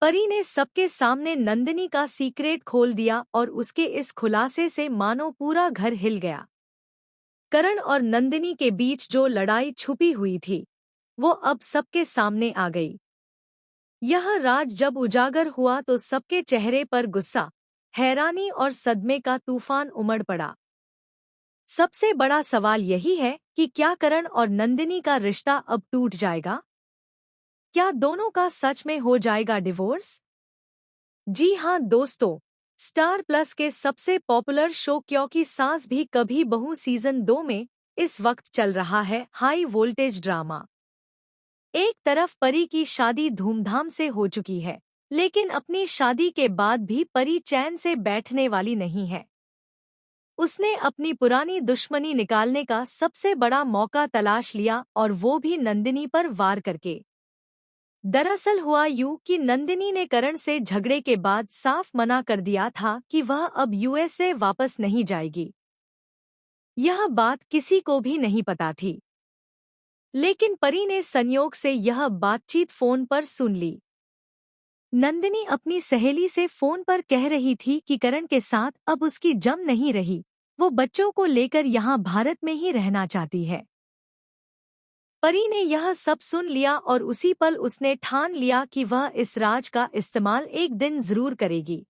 परी ने सबके सामने नंदिनी का सीक्रेट खोल दिया और उसके इस खुलासे से मानो पूरा घर हिल गया। करण और नंदिनी के बीच जो लड़ाई छुपी हुई थी वो अब सबके सामने आ गई। यह राज जब उजागर हुआ तो सबके चेहरे पर गुस्सा, हैरानी और सदमे का तूफान उमड़ पड़ा। सबसे बड़ा सवाल यही है कि क्या करण और नंदिनी का रिश्ता अब टूट जाएगा? क्या दोनों का सच में हो जाएगा डिवोर्स? जी हाँ दोस्तों, स्टार प्लस के सबसे पॉपुलर शो क्योंकि सास भी कभी बहू सीजन 2 में इस वक्त चल रहा है हाई वोल्टेज ड्रामा। एक तरफ परी की शादी धूमधाम से हो चुकी है, लेकिन अपनी शादी के बाद भी परी चैन से बैठने वाली नहीं है। उसने अपनी पुरानी दुश्मनी निकालने का सबसे बड़ा मौका तलाश लिया और वो भी नंदिनी पर वार करके। दरअसल हुआ यूं कि नंदिनी ने करण से झगड़े के बाद साफ मना कर दिया था कि वह अब यूएसए वापस नहीं जाएगी। यह बात किसी को भी नहीं पता थी, लेकिन परी ने संयोग से यह बातचीत फोन पर सुन ली। नंदिनी अपनी सहेली से फोन पर कह रही थी कि करण के साथ अब उसकी जम नहीं रही, वो बच्चों को लेकर यहाँ भारत में ही रहना चाहती है। परी ने यह सब सुन लिया और उसी पल उसने ठान लिया कि वह इस राज का इस्तेमाल एक दिन जरूर करेगी।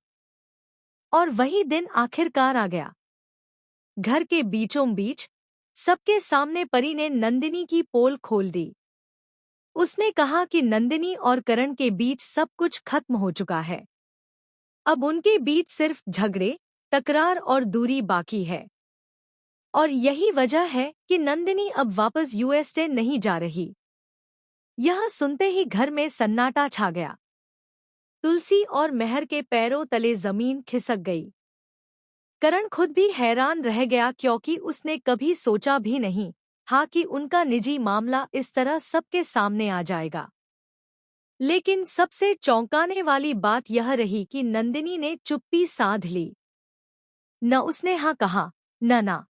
और वही दिन आखिरकार आ गया। घर के बीचों बीच सबके सामने परी ने नंदिनी की पोल खोल दी। उसने कहा कि नंदिनी और करण के बीच सब कुछ खत्म हो चुका है। अब उनके बीच सिर्फ झगड़े, तकरार और दूरी बाकी है। और यही वजह है कि नंदिनी अब वापस यूएसए नहीं जा रही। यह सुनते ही घर में सन्नाटा छा गया। तुलसी और मेहर के पैरों तले जमीन खिसक गई। करण खुद भी हैरान रह गया क्योंकि उसने कभी सोचा भी नहीं कि उनका निजी मामला इस तरह सबके सामने आ जाएगा। लेकिन सबसे चौंकाने वाली बात यह रही कि नंदिनी ने चुप्पी साध ली। न उसने हाँ कहा, न ना।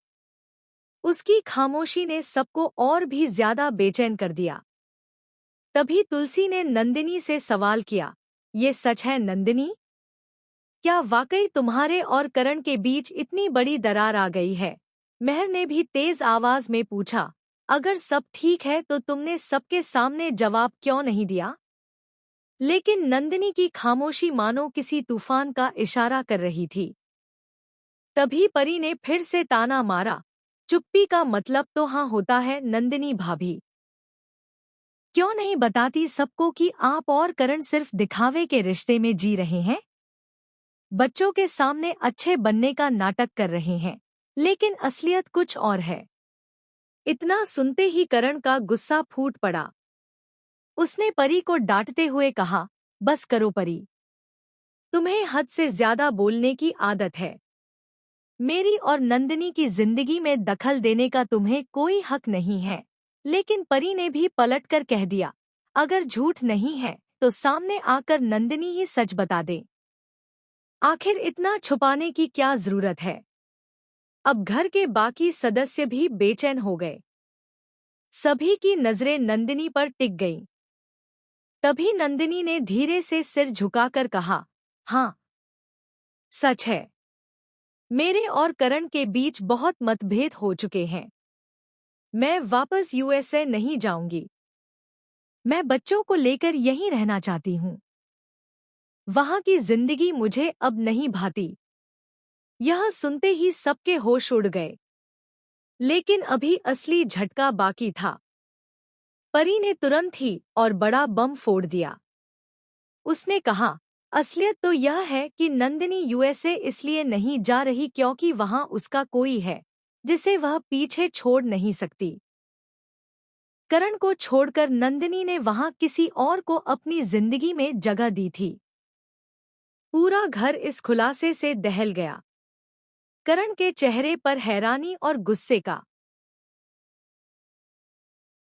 उसकी खामोशी ने सबको और भी ज्यादा बेचैन कर दिया। तभी तुलसी ने नंदिनी से सवाल किया, ये सच है नंदिनी? क्या वाकई तुम्हारे और करण के बीच इतनी बड़ी दरार आ गई है? मेहर ने भी तेज आवाज में पूछा। अगर सब ठीक है तो तुमने सबके सामने जवाब क्यों नहीं दिया? लेकिन नंदिनी की खामोशी मानो किसी तूफान का इशारा कर रही थी। तभी परी ने फिर से ताना मारा, चुप्पी का मतलब तो हाँ होता है नंदिनी भाभी। क्यों नहीं बताती सबको कि आप और करण सिर्फ दिखावे के रिश्ते में जी रहे हैं? बच्चों के सामने अच्छे बनने का नाटक कर रहे हैं, लेकिन असलियत कुछ और है। इतना सुनते ही करण का गुस्सा फूट पड़ा। उसने परी को डांटते हुए कहा, बस करो परी, तुम्हें हद से ज्यादा बोलने की आदत है। मेरी और नंदिनी की जिंदगी में दखल देने का तुम्हें कोई हक नहीं है। लेकिन परी ने भी पलटकर कह दिया, अगर झूठ नहीं है तो सामने आकर नंदिनी ही सच बता दे। आखिर इतना छुपाने की क्या जरूरत है? अब घर के बाकी सदस्य भी बेचैन हो गए। सभी की नजरें नंदिनी पर टिक गईं। तभी नंदिनी ने धीरे से सिर झुकाकर कहा, हाँ, सच है। मेरे और करण के बीच बहुत मतभेद हो चुके हैं। मैं वापस यूएसए नहीं जाऊंगी। मैं बच्चों को लेकर यहीं रहना चाहती हूँ। वहां की जिंदगी मुझे अब नहीं भाती। यह सुनते ही सबके होश उड़ गए। लेकिन अभी असली झटका बाकी था। परी ने तुरंत ही और बड़ा बम फोड़ दिया। उसने कहा, असलियत तो यह है कि नंदिनी यूएसए इसलिए नहीं जा रही क्योंकि वहां उसका कोई है जिसे वह पीछे छोड़ नहीं सकती। करण को छोड़कर नंदिनी ने वहां किसी और को अपनी जिंदगी में जगह दी थी। पूरा घर इस खुलासे से दहल गया। करण के चेहरे पर हैरानी और गुस्से का